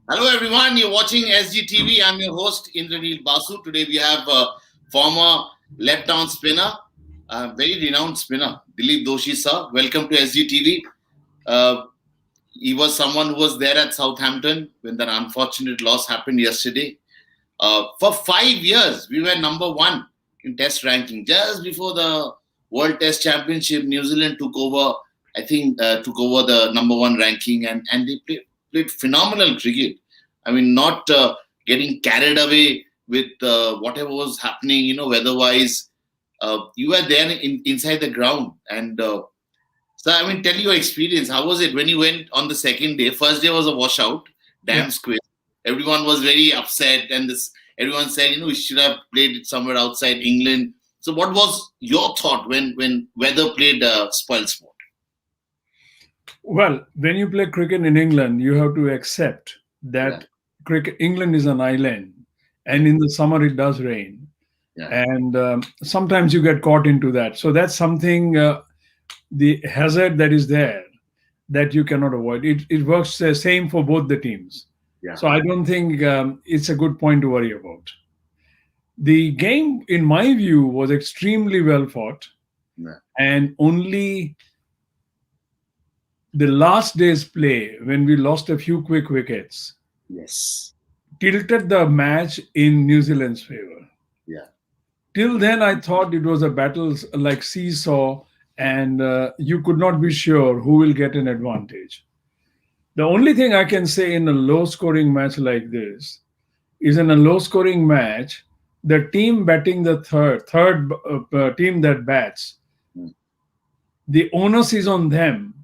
Hello, everyone. You're watching SGTV. I'm your host, Indranil Basu. Today we have a former left-arm spinner, a very renowned spinner, Dilip Doshi, sir. Welcome to SGTV. Uh, he was someone who was there at Southampton when that unfortunate loss happened yesterday. For 5 years, we were number one in Test ranking. Just before the World Test Championship, New Zealand took over. I think took over the number one ranking, and they played phenomenal cricket. I mean, not getting carried away with whatever was happening, weather-wise. You were there inside the ground, and so I mean, tell your experience. How was it when you went on the second day? First day was a washout, Yeah. damn squid. Everyone was very upset, and everyone said, we should have played it somewhere outside England. So, what was your thought when weather played spoil sport? Well, when you play cricket in England, you have to accept Yeah, that cricket England is an island, yeah, and in the summer it does rain, yeah, and sometimes you get caught into that. So that's something the hazard that is there that you cannot avoid. It works the same for both the teams. yeah, So I don't think it's a good point to worry about. The game, in my view, was extremely well fought, yeah. and only the last day's play, when we lost a few quick wickets, Yes, tilted the match in New Zealand's favor. yeah, Till then, I thought it was a battle like seesaw, and you could not be sure who will get an advantage. The only thing I can say in a low scoring match like this is, in a low scoring match, the team batting the third team that bats, mm, the onus is on them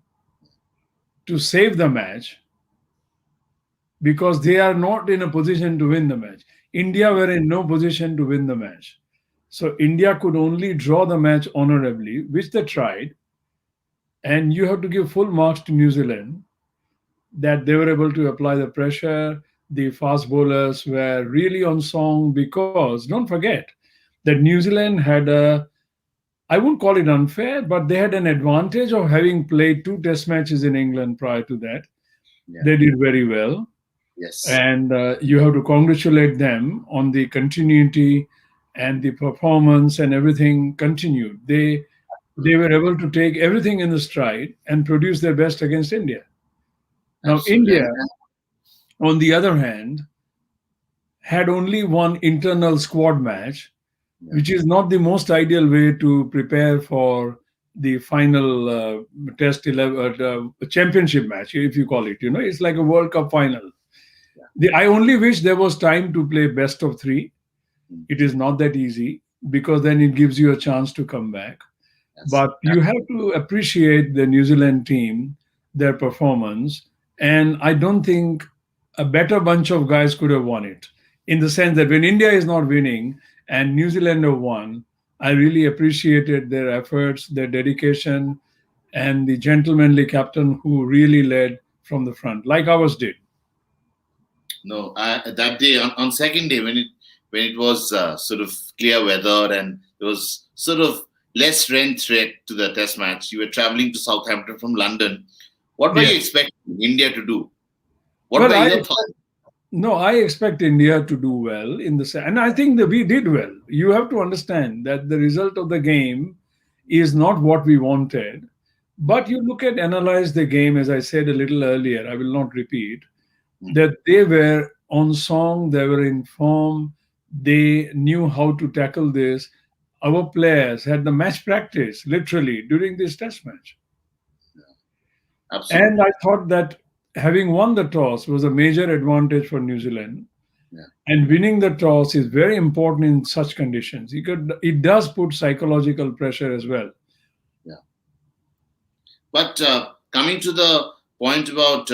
to save the match because they are not in a position to win the match. India were in no position to win the match. So India could only draw the match honorably, which they tried. And you have to give full marks to New Zealand that they were able to apply the pressure. The fast bowlers were really on song because don't forget that New Zealand had a, I wouldn't call it unfair, but they had an advantage of having played two test matches in England prior to that. yeah, They did very well. yes, And you have to congratulate them on the continuity and the performance, and everything continued. They absolutely, were able to take everything in the stride and produce their best against India. Now absolutely, India, and on the other hand, had only one internal squad match, yeah, which is not the most ideal way to prepare for the final test 11 championship match, if you call it. It's like a World Cup final. yeah, I only wish there was time to play best of three. mm, It is not that easy because then it gives you a chance to come back. yes, But you have to appreciate the New Zealand team, their performance. And I don't think a better bunch of guys could have won it. In the sense that when India is not winning and New Zealand have won, I really appreciated their efforts, their dedication, and the gentlemanly captain who really led from the front, like ours did. no, that day on second day when it was sort of clear weather and there was sort of less rain threat to the test match. You were traveling to Southampton from London. What were you Yes. expecting India to do? What Well, were I your thoughts? No, I expect India to do well and I think that we did well. You have to understand that the result of the game is not what we wanted, but you look at analyze the game, as I said a little earlier. I will not repeat Mm, that they were on song, they were in form, they knew how to tackle this. Our players had the match practice literally during this test match. And absolutely. I thought that having won the toss was a major advantage for New Zealand. Yeah, And winning the toss is very important in such conditions. It does put psychological pressure as well. yeah. But coming to the point about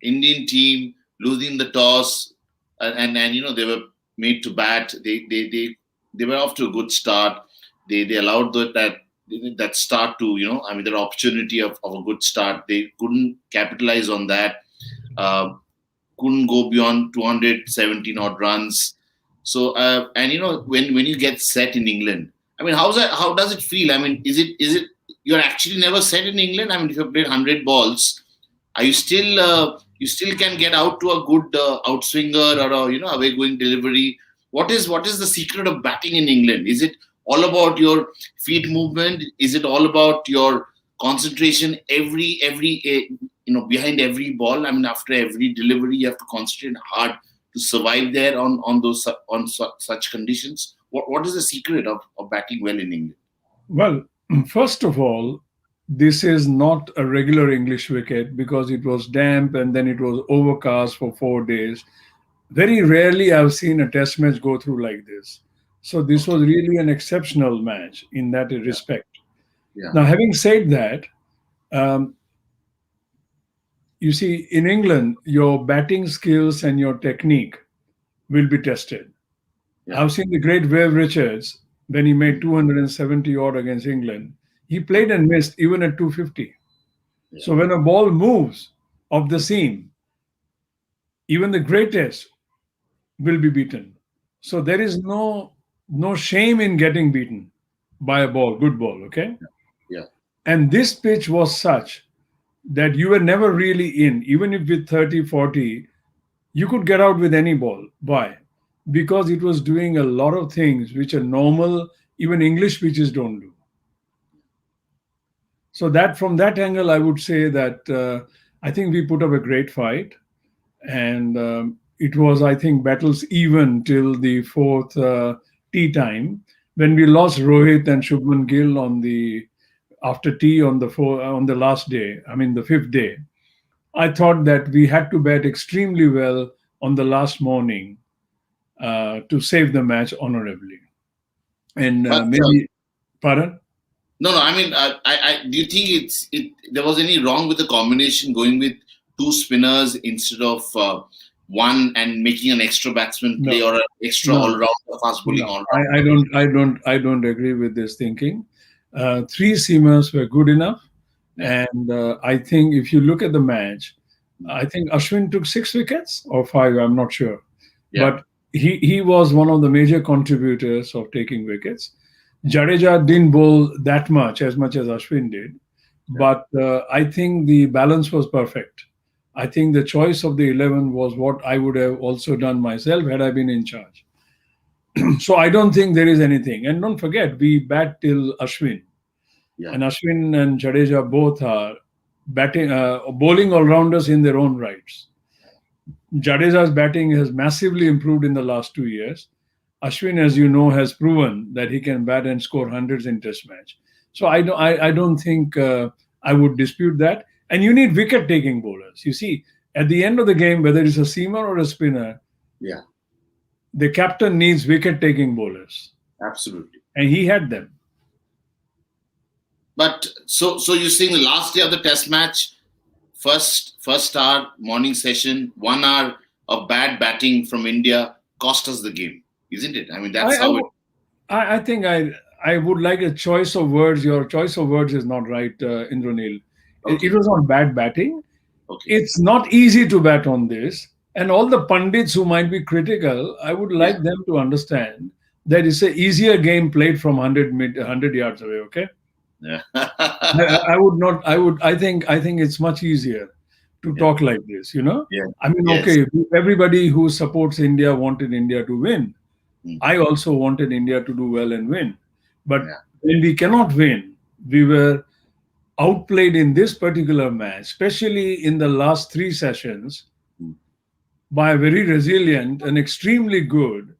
Indian team losing the toss, and they were made to bat. They were off to a good start. They allowed that start to I mean their opportunity of a good start. They couldn't capitalize on that. Uh, couldn't go beyond 217 odd runs. So and when you get set in England, I mean how does it feel? I mean is it you're actually never set in England? I mean if you played 100 balls, are you still you still can get out to a good outswinger or a away going delivery. What is the secret of batting in England? Is it all about your feet movement? Is it all about your concentration every behind every ball? I mean, after every delivery, you have to concentrate hard to survive there on those such conditions. What is the secret of batting well in England? Well, first of all, this is not a regular English wicket because it was damp and then it was overcast for 4 days. Very rarely I've seen a test match go through like this. So this Okay. was really an exceptional match in that Yeah. respect. Yeah. Now, having said that, um, you see, in England, your batting skills and your technique will be tested. Yeah. I've seen the great Wave Richards when he made Mm. 270 odd against England. He played Okay. and missed even at 250. Yeah. So when a ball moves off the seam, even the greatest will be beaten. So there is no shame in getting beaten by a ball, good ball, okay? Yeah. And this pitch was such that you were never really in, even if with 30, 40, you could get out with any ball. Why? Because it was doing a lot of things which are normal, even English pitches don't do. So that from that angle, I would say that I think we put up a great fight, and it was, I think, battles even till the fourth tea time when we lost Rohit and Shubman Gill on the after tea on on the last day. I mean, the fifth day. I thought that we had to bat extremely well on the last morning to save the match honorably, and But maybe pardon. no, no. I mean, do you think there was any wrong with the combination going with two spinners instead of one and making an extra batsman play No, or an extra no, all rounder, fast bowling no. all I rounder? don't, I don't, I don't agree with this thinking. Three seamers were good enough, Yeah, and I think if you look at the match, mm, I think Ashwin took 6 wickets or five. I'm not sure, yeah, but he was one of the major contributors of taking wickets. Jadeja didn't bowl that much as Ashwin did, yeah. but I think the balance was perfect. I think the choice of the 11 was what I would have also done myself had I been in charge. So I don't think there is anything. And don't forget, we bat till Ashwin, Yeah, and Ashwin and Jadeja both are batting, bowling all rounders in their own rights. Jadeja's batting has massively improved in the last 2 years. Ashwin, as you know, has proven that he can bat and score hundreds in Test match. So I don't think I would dispute that. And you need wicket-taking bowlers. You see, at the end of the game, whether it's a seamer or a spinner, yeah, the captain needs wicket-taking bowlers, absolutely. and he had them. But so you're saying the last day of the Test match, first hour morning session, 1 hour of bad batting from India cost us the game, isn't it? I mean, I, that's I, how it. w- I think I would like a choice of words. Your choice of words is not right, Indranil. It Okay, was not bad batting. okay, It's not easy to bat on this. And all the pundits who might be critical, I would yeah, like them to understand that it's an easier game played from 100 yards away. Okay, yeah, I would not. I think it's much easier to yeah, talk like this. yeah, I mean, yes, okay, everybody who supports India wanted India to win. mm, I also wanted India to do well and win. But yeah, when we cannot win, we were outplayed in this particular match, especially in the last three sessions, mm, by a very resilient and extremely good,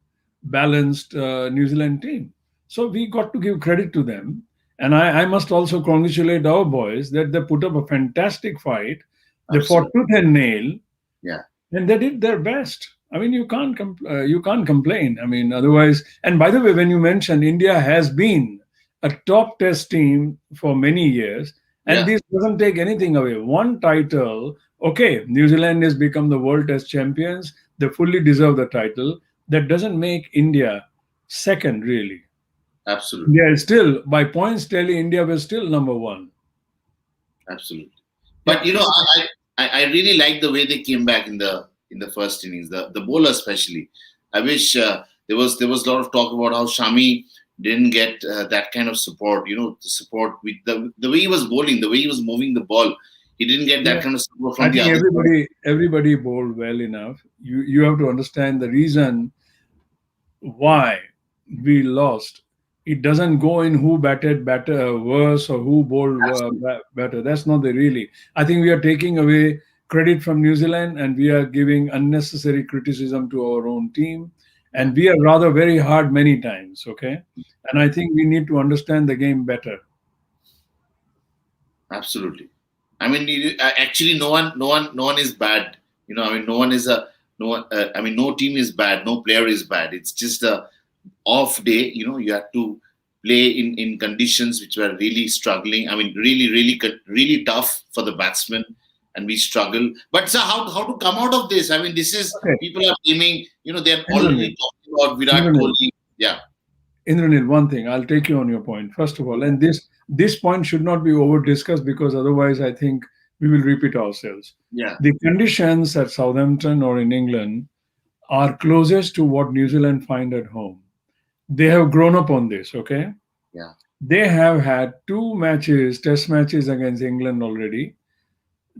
balanced New Zealand team. So we got to give credit to them. And I must also congratulate our boys that they put up a fantastic fight. They fought absolutely, tooth and nail, yeah, and they did their best. I mean, you can't complain. I mean, otherwise. And by the way, when you mentioned India has been a top test team for many years, and yeah, this doesn't take anything away. One title, okay, New Zealand has become the world test champions. They fully deserve the title. That doesn't make India second, really. absolutely, India is still, by points tally, India was still number one. absolutely. Yeah. But I really like the way they came back in the first innings. The bowler especially. I wish there was a lot of talk about how Shami didn't get that kind of support. The support with the way he was bowling, the way he was moving the ball. He didn't get that Yeah, kind of support I from the think other side. everybody bowled well enough. You have to understand the reason why we lost. It doesn't go in who batted better, worse, or who bowled Absolutely. better. That's not the really. I think we are taking away credit from New Zealand and we are giving unnecessary criticism to our own team. Yeah, And we are rather very hard many times. Okay. And I think we need to understand the game better. absolutely. I mean, actually, no one is bad. I mean, no one is a no one. I mean, no team is bad. No player is bad. It's just a off day. You have to play in conditions which were really struggling. I mean, really tough for the batsmen, and we struggle. But sir, how to come out of this? I mean, this is Okay. people are blaming. They're Indranil, already talking about Virat Indranil, Kohli. Yeah, Indranil, one thing, I'll take you on your point, first of all. And this point should not be over discussed because otherwise I think we will repeat ourselves. yeah, The conditions at Southampton or in England are closest to what New Zealand find at home. They have grown up on this, okay? yeah. They have had two matches, test matches against England already.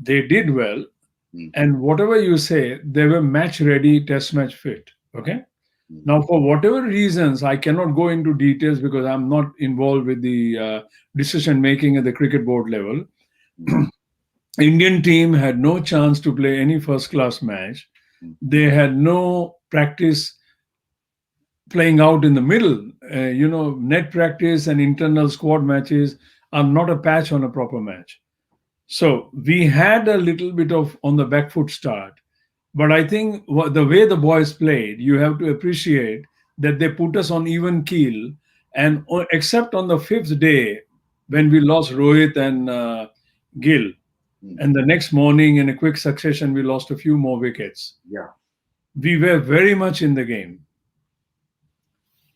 They did well. Mm, And whatever you say, they were match ready, test match fit. Okay. mm, Now, for whatever reasons, I cannot go into details because I'm not involved with the decision making at the cricket board level. mm, Indian team had no chance to play any first class match. mm. They had no practice playing out in the middle. Net practice and internal squad matches are not a patch on a proper match. So we had a little bit of on the back foot start. But I think the way the boys played, you have to appreciate that they put us on even keel. And except on the fifth day, when we lost Rohit and Gill, Mm. and the next morning in a quick succession, we lost a few more wickets. Yeah, We were very much in the game.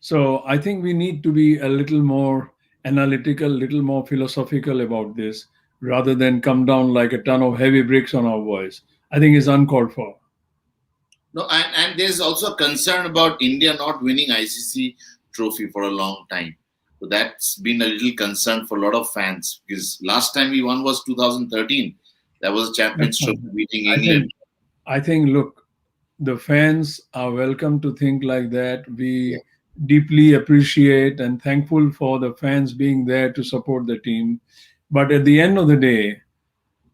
So I think we need to be a little more analytical, little more philosophical about this rather than come down like a ton of heavy bricks on our boys. I think it's uncalled for. no, and there's also a concern about India not winning ICC trophy for a long time. So that's been a little concern for a lot of fans because last time we won was 2013. That was That's Champions Trophy fine. beating I think England. I think look, the fans are welcome to think like that. Yeah, We deeply appreciate and thankful for the fans being there to support the team. But at the end of the day,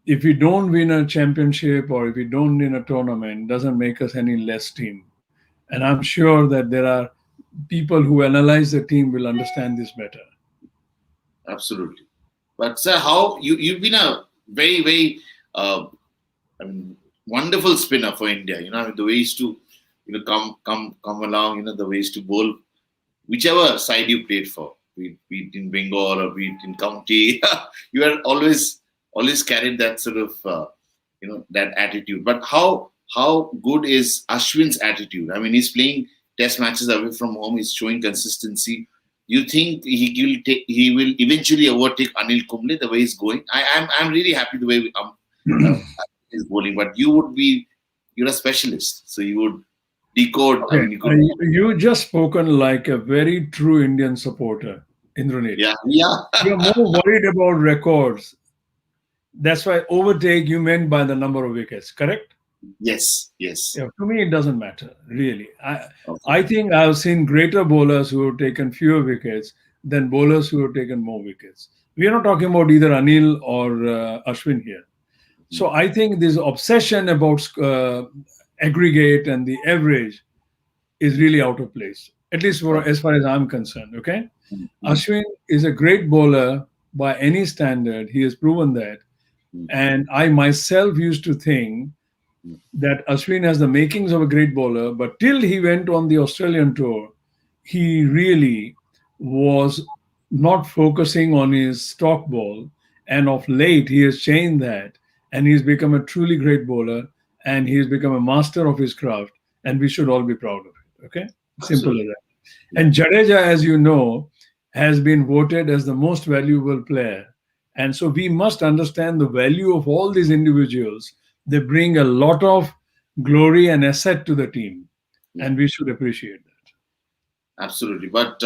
if we don't win a championship or if we don't win a tournament, doesn't make us any less team. And I'm sure that there are people who analyze the team will understand this better. absolutely. But sir, how you've been a very uh, I mean, wonderful spinner for India. I mean, the ways to come along. The ways to bowl whichever side you played for, be it in Bengal or be it in county, you are always carried that sort of that attitude. But how good is Ashwin's attitude? I mean, he's playing test matches away from home. He's showing consistency. You think he will eventually overtake Anil Kumble the way he's going? I'm really happy the way uh, he's bowling. But you're a specialist, so you would decode. I Okay, mean, you could. you just spoken like a very true Indian supporter, Indranil. Yeah, yeah. You're more worried about records. That's why overtake you meant by the number of wickets, correct? Yes, yes. Yeah, to me, it doesn't matter, really. Okay. I think I've seen greater bowlers who have taken fewer wickets than bowlers who have taken more wickets. We are not talking about either Anil or Ashwin here. So I think this obsession about aggregate and the average is really out of place, at least for as far as I'm concerned. Okay. Mm-hmm. Ashwin is a great bowler by any standard. He has proven that. And I myself used to think that Ashwin has the makings of a great bowler, but till he went on the Australian tour, he really was not focusing on his stock ball. And of late, he has changed that and he's become a truly great bowler and he's become a master of his craft. And we should all be proud of it. Okay? Simple as Absolutely. that. Yeah. And Jadeja, as you know, has been voted as the most valuable player. And so we must understand the value of all these individuals. They bring a lot of glory and asset to the team, Yeah. and we should appreciate that. Absolutely. But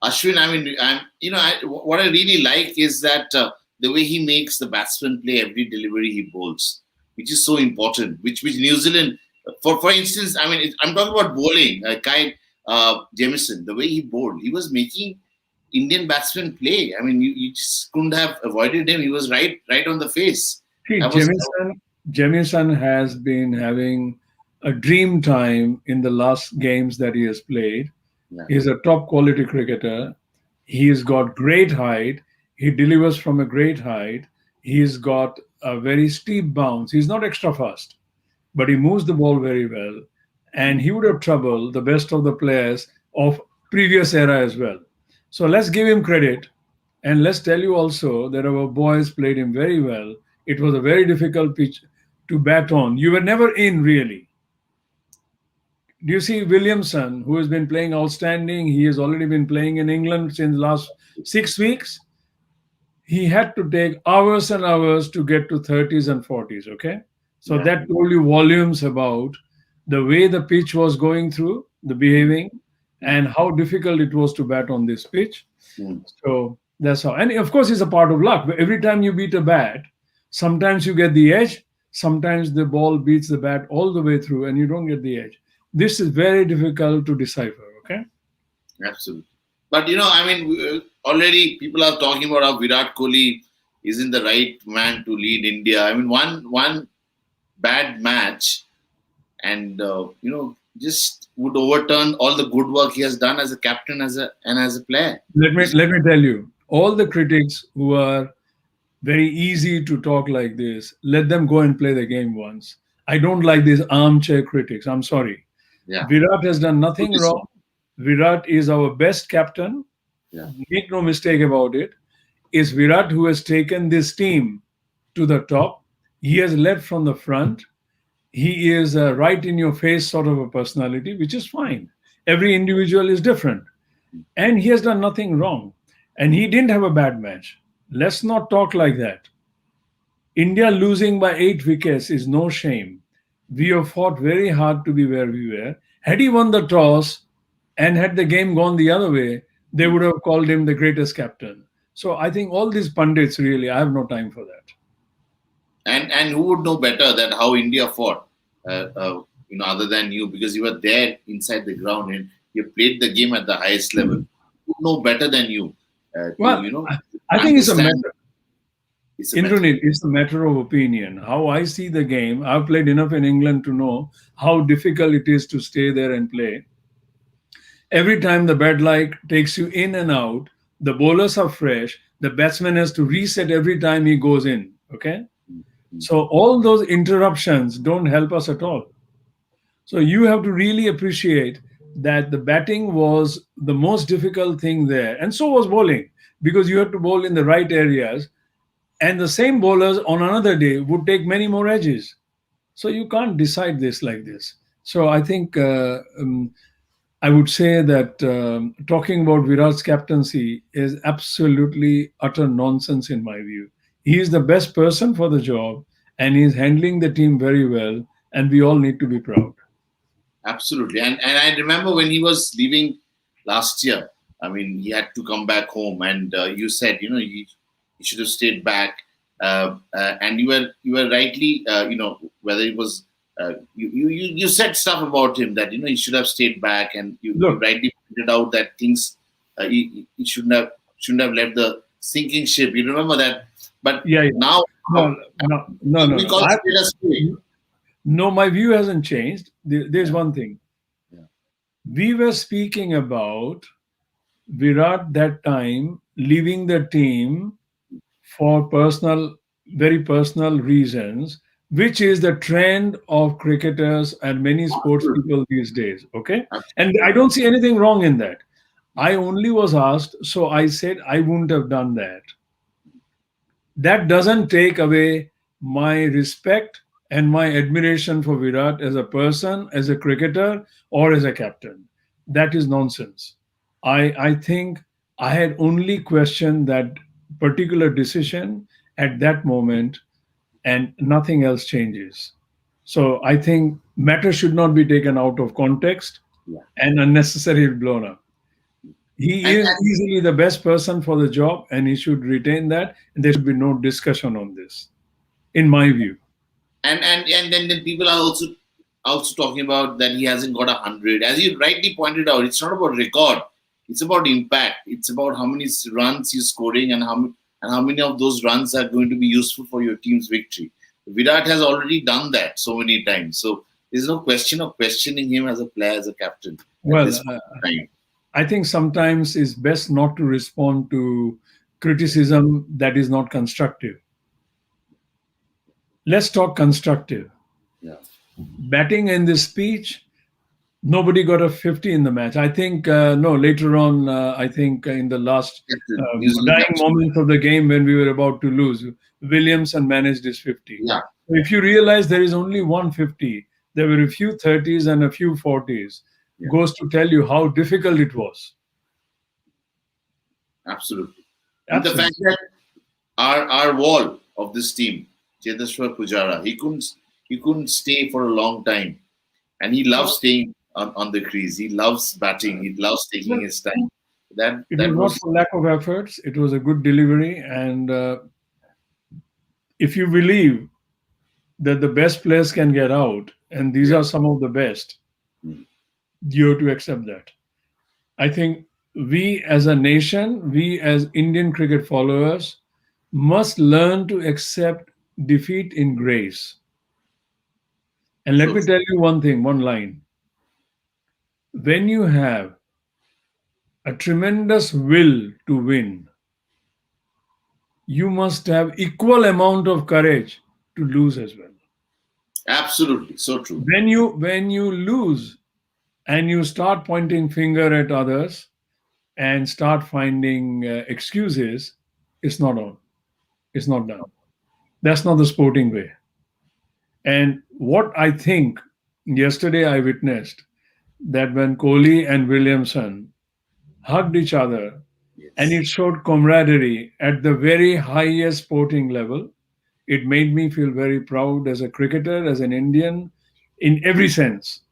Ashwin, I mean, what I really like is that the way he makes the batsman play every delivery he bowls, which is so important. Which New Zealand, for instance, I mean, I'm talking about bowling. Kai Jamieson, the way he bowled, he was making Indian batsmen play. I mean, you just couldn't have avoided him. He was right on the face. See, That was Jamieson has been having a dream time in the last games that he has played. yeah, He's a top quality cricketer. He's got great height. He delivers from a great height. He's got a very steep bounce. He's not extra fast, but he moves the ball very well. And he would have troubled the best of the players of previous era as well. So let's give him credit. And let's tell you also that our boys played him very well. It was a very difficult pitch to bat on. You were never in, really. Do you see Williamson, who has been playing outstanding? He has already been playing in England since last 6 weeks. He had to take hours and hours to get to 30s and 40s. Okay. So yeah. that told you volumes about the way the pitch was going through, the behaving, and how difficult it was to bat on this pitch. Mm. So that's how. And of course, it's a part of luck. Every time you beat a bat, sometimes you get the edge, sometimes the ball beats the bat all the way through and you don't get the edge. This is very difficult to decipher. Okay. Absolutely. But I mean, already people are talking about how Virat Kohli isn't the right man to lead India. I mean, one bad match, and just would overturn all the good work he has done as a captain, as a player. Let me tell you, all the critics who are very easy to talk like this, let them go and play the game once. I don't like these armchair critics. I'm sorry. Yeah. Virat has done nothing Good to wrong. Virat is our best captain. Yeah. Make no mistake about it. It's Virat who has taken this team to the top. He has led from the front. He is a right in your face sort of a personality, which is fine. Every individual is different. And he has done nothing wrong. And he didn't have a bad match. Let's not talk like that. India losing by 8 wickets is no shame. We have fought very hard to be where we were. Had he won the toss and had the game gone the other way, they would have called him the greatest captain. So I think all these pundits, really, I have no time for that. And who would know better that how India fought, other than you, because you were there inside the ground and you played the game at the highest level. Who would know better than you? Well, I think it's a matter. It's a matter. Indranil, it's a matter of opinion. How I see the game, I've played enough in England to know how difficult it is to stay there and play. Every time the bad light takes you in and out, the bowlers are fresh. The batsman has to reset every time he goes in. Okay. So all those interruptions don't help us at all. So you have to really appreciate that the batting was the most difficult thing there. And so was bowling, because you have to bowl in the right areas. And the same bowlers on another day would take many more edges. So you can't decide this like this. So I think I would say that talking about Virat's captaincy is absolutely utter nonsense in my view. He is the best person for the job and he's handling the team very well. And we all need to be proud. Absolutely. And I remember when he was leaving last year, I mean, he had to come back home, and you said, he should have stayed back. And you were rightly, whether it was, you said stuff about him that, he should have stayed back, and you rightly pointed out that things, he shouldn't have left the sinking ship. You remember that? But now, no. we call it a stay. No, my view hasn't changed. There's one thing. Yeah. We were speaking about Virat that time leaving the team for very personal reasons, which is the trend of cricketers and many sports people these days. Okay. And I don't see anything wrong in that. I only was asked, so I said I wouldn't have done that. That doesn't take away my respect and my admiration for Virat as a person, as a cricketer, or as a captain. That is nonsense. I think I had only questioned that particular decision at that moment, and nothing else changes. So I think matter should not be taken out of context and unnecessarily blown up. He and is easily the best person for the job, and he should retain that. And there should be no discussion on this, in my view. then people are also talking about that he hasn't got 100. As you rightly pointed out, it's not about record, it's about impact. It's about how many runs he's scoring, and how many of those runs are going to be useful for your team's victory. Virat has already done that so many times, so there's no question of questioning him as a player, as a captain at Well, this point in time. I think sometimes it's best not to respond to criticism that is not constructive. Let's talk constructive. Yeah. Batting in this speech, nobody got a 50 in the match. I think, no, later on, I think in the last Yes, the New Zealand dying captain. moments of the game when we were about to lose, Williamson managed his 50. Yeah. So if you realize there is only 150, there were a few 30s and a few 40s, Yeah. goes to tell you how difficult it was. Absolutely. And the fact Absolutely. that our wall of this team, Cheteshwar Pujara, he couldn't stay for a long time, and he loves staying on the crease. He loves batting. He loves taking his time. That It that was not was for lack of efforts. It was a good delivery. And if you believe that the best players can get out, and these yeah. are some of the best, Mm. you have to accept that. I think we as a nation, we as Indian cricket followers, must learn to accept defeat in grace. And let So me tell you one thing, one line. When you have a tremendous will to win, you must have equal amount of courage to lose as well. absolutely so true. When you lose and you start pointing finger at others and start finding excuses, it's not on. It's not done. That's not the sporting way. And what I think yesterday I witnessed that when Kohli and Williamson hugged each other, and it Yes, showed camaraderie at the very highest sporting level. It made me feel very proud as a cricketer, as an Indian, in every sense,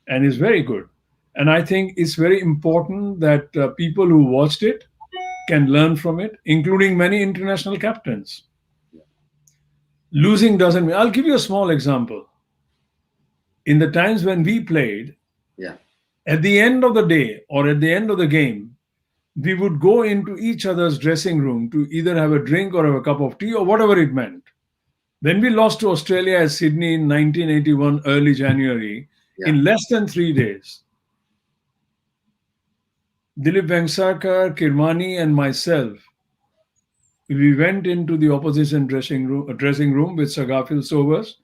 and it's very good. And I think it's very important that people who watched it can learn from it, including many international captains. Losing doesn't mean. I'll give you a small example. In the times when we played, yeah, at the end of the day or at the end of the game, we would go into each other's dressing room to either have a drink or have a cup of tea or whatever it meant. When we lost to Australia at Sydney in 1981, early January, yeah, in less than 3 days, Dilip Vengsarkar, Kirmani, and myself, we went into the opposition dressing room with Sir Garfield Sobers,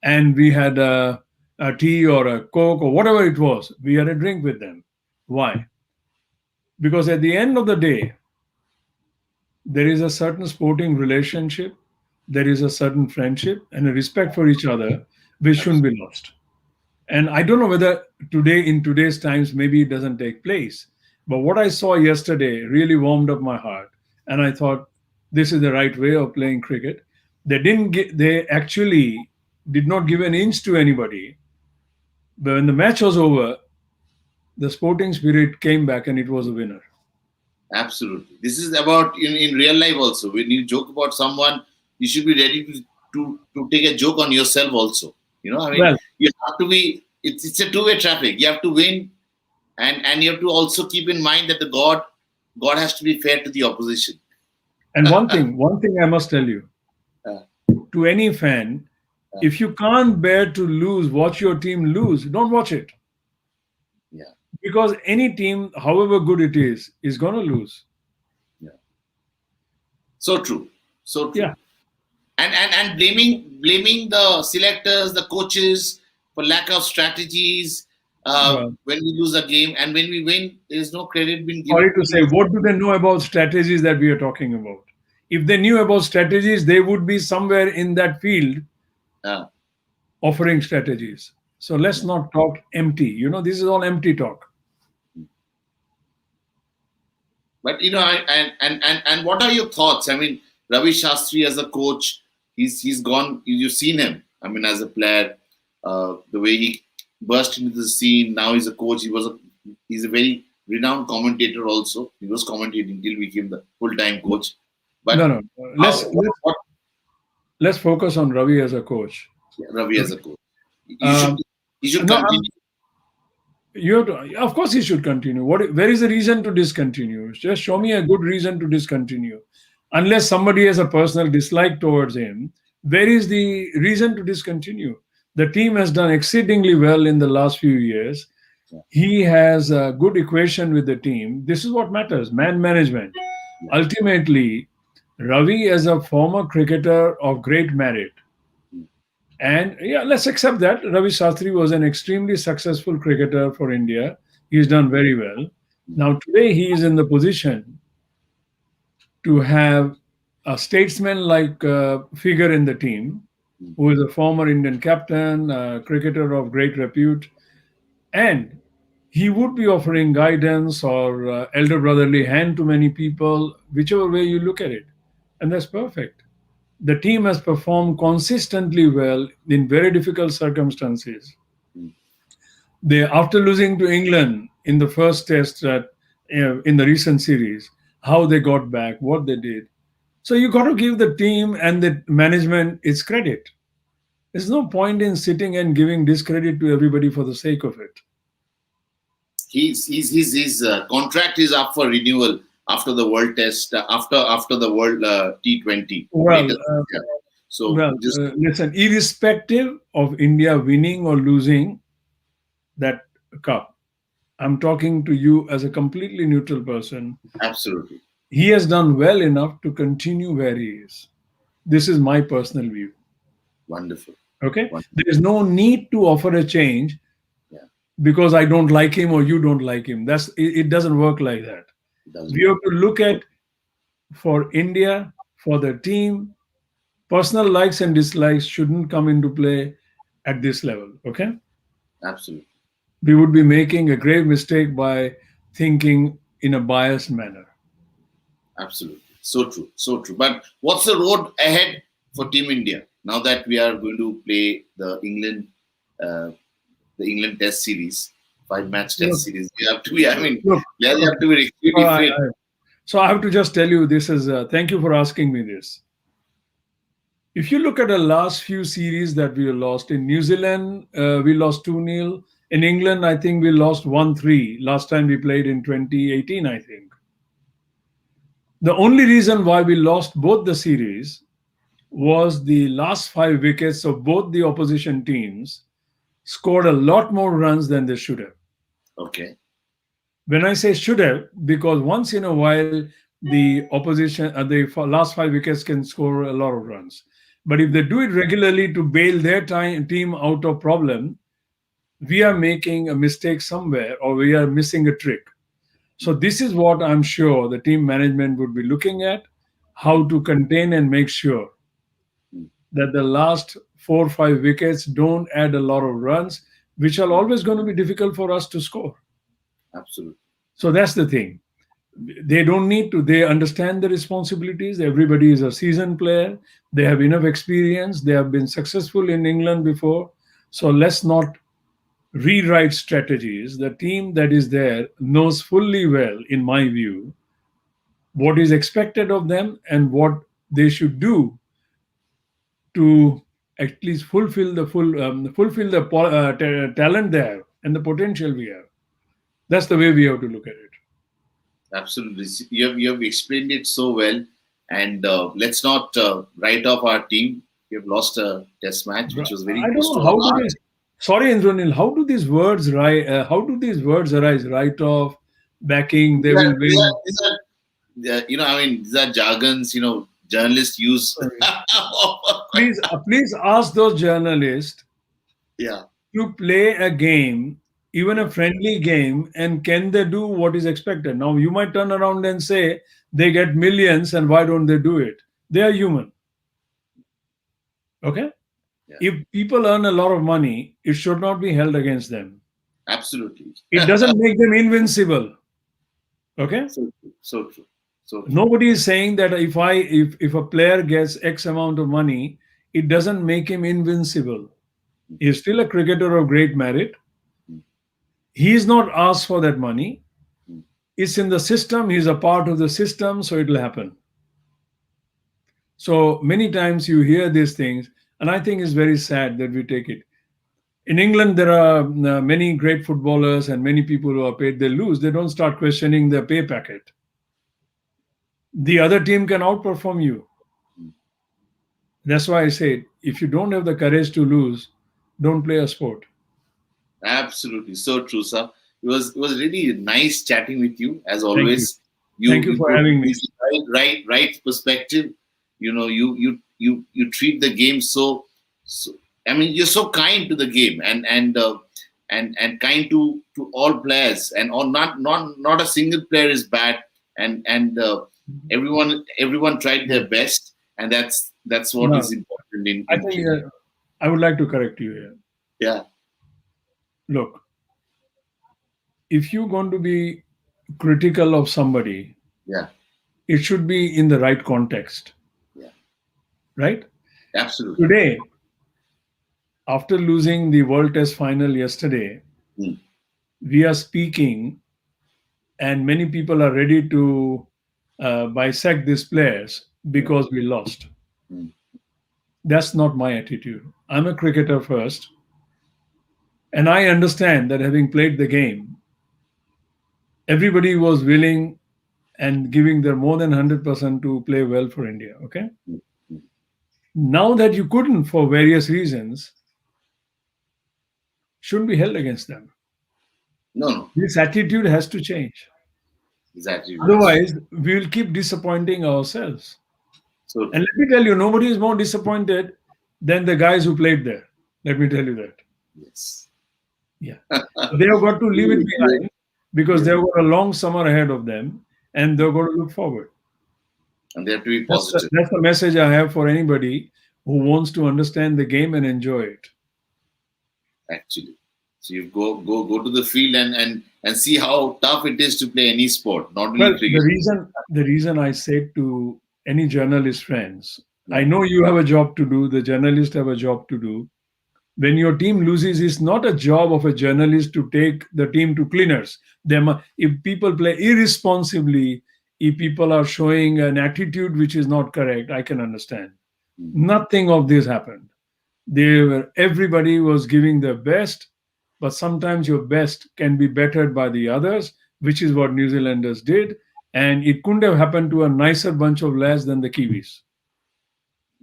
and we had a tea or a Coke or whatever it was. We had a drink with them. Why? Because at the end of the day, there is a certain sporting relationship, there is a certain friendship, and a respect for each other which shouldn't absolutely. be lost. And I don't know whether today, in today's times, maybe it doesn't take place. But what I saw yesterday really warmed up my heart. And I thought, this is the right way of playing cricket. They actually did not give an inch to anybody. But when the match was over, the sporting spirit came back and it was a winner. Absolutely. This is about in real life also. When you joke about someone, you should be ready to take a joke on yourself also. I mean, Well, you have to be. It's a two-way traffic. You have to win, and you have to also keep in mind that the God has to be fair to the opposition. and one thing I must tell you Uh, to any fan, uh, if you can't bear to lose, watch your team lose, don't watch it. yeah, Because any team, however good it is going to lose. yeah. So true. So true. Yeah. And blaming the selectors, the coaches for lack of strategies Well, when we lose a game, and when we win, there is no credit being sorry given to to say, what do they know about strategies that we are talking about? If they knew about strategies, they would be somewhere in that field uh, offering strategies. So let's yeah. not talk empty. This is all empty talk. But and what are your thoughts? I mean, Ravi Shastri as a coach, he's gone. You've seen him. I mean, as a player, the way he burst into the scene. Now he's a coach. He's a very renowned commentator also. He was commentating till he became the full-time coach. No, But no. how, what Let's focus on Ravi as a coach. Ravi as Okay. a coach? You should Um, he should no, continue. you have to, of course, he should continue. Where is the reason to discontinue? Just show me a good reason to discontinue. Unless somebody has a personal dislike towards him, where is the reason to discontinue? The team has done exceedingly well in the last few years. Yeah, He has a good equation with the team. This is what matters, man management. yeah. Ultimately, Ravi, as a former cricketer of great merit, Mm, and yeah, let's accept that Ravi Shastri was an extremely successful cricketer for India. He's done very well. mm, Now, today, he is in the position to have a statesman like figure in the team, mm. who is a former Indian captain, a cricketer of great repute, and he would be offering guidance or elder brotherly hand to many people, whichever way you look at it. And that's perfect. The team has performed consistently well in very difficult circumstances. Mm. They, after losing to England in the first test in the recent series, how they got back, what they did. So you got to give the team and the management its credit. There's no point in sitting and giving discredit to everybody for the sake of it. His contract is up for renewal after the World Test, after the World T20 Well, latest. Yeah. So just listen, irrespective of India winning or losing that cup, I'm talking to you as a completely neutral person. absolutely He has done well enough to continue where he is. This is my personal view. wonderful. Okay? Wonderful. There is no need to offer a change Yeah, because I don't like him or you don't like him. It doesn't work like that. it doesn't We work. have to look at for India, for the team, personal likes and dislikes shouldn't come into play at this level. Okay? Absolutely, We would be making a grave mistake by thinking in a biased manner. absolutely. So true, so true. But what's the road ahead for Team India now that we are going to play uh, the England Test series, 5-match Test Look, series? We have to be. I mean, look, we have okay. to be So extremely fit. so I have to just tell you this is, thank you for asking me this. If you look at the last few series that we lost in New Zealand, we lost 2-0. In England, I think we lost 1-3 last time we played in 2018, I think. The only reason why we lost both the series was the last 5 wickets of both the opposition teams scored a lot more runs than they should have. Okay, When I say should have, because once in a while the opposition, last 5 wickets can score a lot of runs. But if they do it regularly to bail their team out of problem, we are making a mistake somewhere or we are missing a trick. So this is what I'm sure the team management would be looking at, how to contain and make sure mm, that the last 4 or 5 wickets don't add a lot of runs, which are always going to be difficult for us to score. absolutely, So that's the thing. They don't need to, they understand the responsibilities. Everybody is a seasoned player. They have enough experience. They have been successful in England before. So let's not rewrite strategies. The team that is there knows fully well, in my view, what is expected of them and what they should do to at least fulfill the talent they have and the potential we have. That's the way we have to look at it. absolutely. You have explained it so well. And let's not write off our team. We have lost a Test match, which was very I don't close to know our how do heart. they. Sorry, Indranil. How do these words how do these words arise? Write off, backing. They These are, will these are, win. these are I mean, these are jargons, journalists use. Sorry. Please ask those journalists Yeah, to play a game, even a friendly game, and can they do what is expected? Now you might turn around and say they get millions, and why don't they do it? They are human. Okay. yeah, If people earn a lot of money, it should not be held against them. absolutely. It doesn't make them invincible. Okay. So true, so true, so true. Nobody is saying that if a player gets X amount of money, it doesn't make him invincible. He's still a cricketer of great merit. Mm, He is not asked for that money. mm, It's in the system. He's a part of the system, so it'll happen. So many times you hear these things, and I think it's very sad that we take it. In England, there are many great footballers and many people who are paid. They lose. They don't start questioning their pay packet. The other team can outperform you. That's why I say, if you don't have the courage to lose, don't play a sport. Absolutely, so true, sir. It was really nice chatting with you as Thank you. always. You Thank you you for put having me. this right perspective. You treat the game so. I mean, you're so kind to the game and kind to all players, and all not a single player is bad, and everyone tried their best, and that's what No, is important I in think cricket. I would like to correct you here. Yeah, Look, if you're going to be critical of somebody, yeah, it should be in the right context, yeah, right? absolutely. Today, after losing the World Test final yesterday, Mm, we are speaking, and many people are ready to bisect these players yeah, because we lost. mm, That's not my attitude. I'm a cricketer first, and I understand that having played the game, everybody was willing and giving their more than 100% to play well for India. Okay. mm, mm. Now that you couldn't for various reasons, shouldn't be held against them. No, no, This attitude has to change. exactly right. Otherwise, we will keep disappointing ourselves. So And true. let me tell you, nobody is more disappointed than the guys who played there. Let me tell you that. Yes. Yeah. So they have got to leave it Yeah, behind because yeah. they've got a long summer ahead of them and they're going to look forward. And they have to be That's the, positive, that's the message I have for anybody who wants to understand the game and enjoy it. actually. So you go to the field and see how tough it is to play any sport, not only Well, cricket. the reason I say to any journalist friends, I Yeah. know you have a job to do, the journalists have a job to do. When your team loses, it's not a job of a journalist to take the team to cleaners. If people play irresponsibly, if people are showing an attitude which is not correct, I can understand. Mm. Nothing of this happened. Everybody was giving their best, but sometimes your best can be bettered by the others, which is what New Zealanders did. And it couldn't have happened to a nicer bunch of lads than the Kiwis,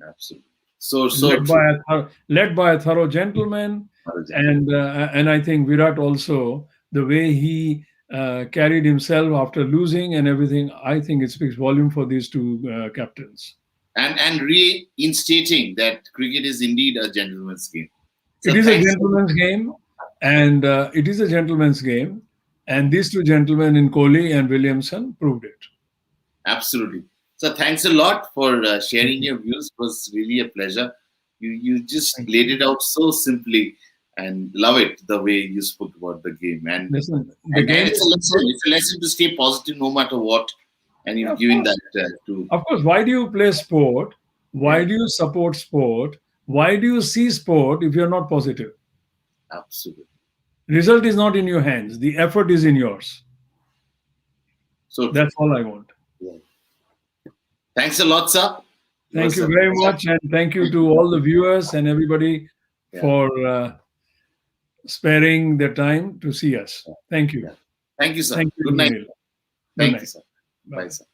Absolutely. So true. led by a thorough gentleman, and I think Virat also the way he carried himself after losing and everything. I think it speaks volume for these two captains. And reinstating that cricket is indeed a gentleman's game. It So is a thanks. gentleman's game, and it is a gentleman's game, and these two gentlemen in Kohli and Williamson proved it. Absolutely. So thanks a lot for Thank sharing you. your views. It was really a pleasure. You just Thank laid you. it out so simply, and love it the way you spoke about the game. And Listen, the and, game and it's a is lesson. simple. It's a lesson to stay positive no matter what. And Yeah, you've of given course. that to Of course. Why do you play sport? Why yeah, do you support sport? Why do you see sport if you're not positive? absolutely. Result is not in your hands. The effort is in yours. So true. That's all I want. Yeah. Thanks a lot, sir. It Thank was you a very pleasure. much, and thank you Thank to you. all the viewers and everybody Yeah, for sparing the time to see us. yeah, Thank you. yeah. Thank you, sir. Thank you, Good night. Indranil. Good Thank you, night. sir. Bye Bye, bye. sir.